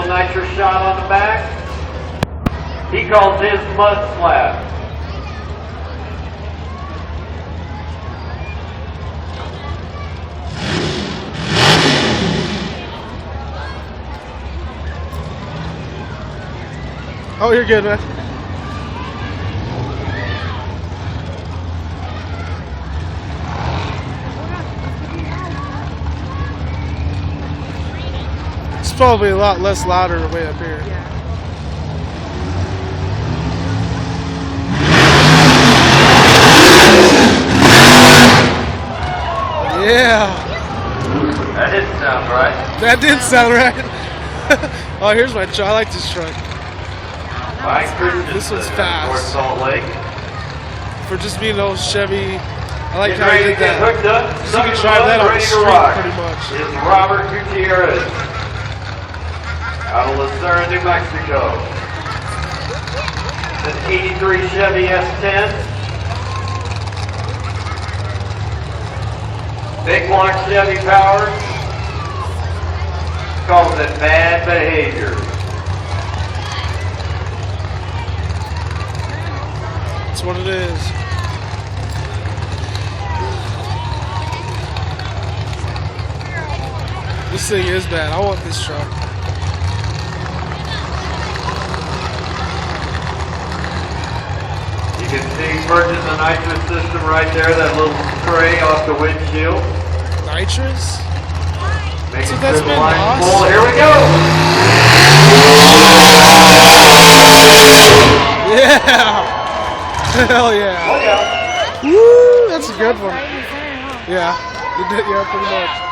little nitrous shot on the back. He calls his mud slab. Oh, you're good, man. It's probably a lot less louder way up here. Yeah. That didn't sound right. That did sound right. Oh, here's my truck. I like this truck. Mike Christensen, This one's fast. North Salt Lake. For just being an old Chevy, I like Getting how ready he to did get that. hooked up. You can drive that on the Ready to street rock. pretty much. Is Robert Gutierrez out of Lucerne, New Mexico. An 83 Chevy S10. Big block Chevy power. Calls it bad behavior. That's what it is. This thing is bad. I want this truck. You can see purchase the nitrous system right there, that little spray off the windshield. Nitrous? Making So that's sure the been line's lost? full. Here we go. Yeah! Hell yeah. Look out. Woo! That's a good one. Yeah, you did, yeah, pretty much.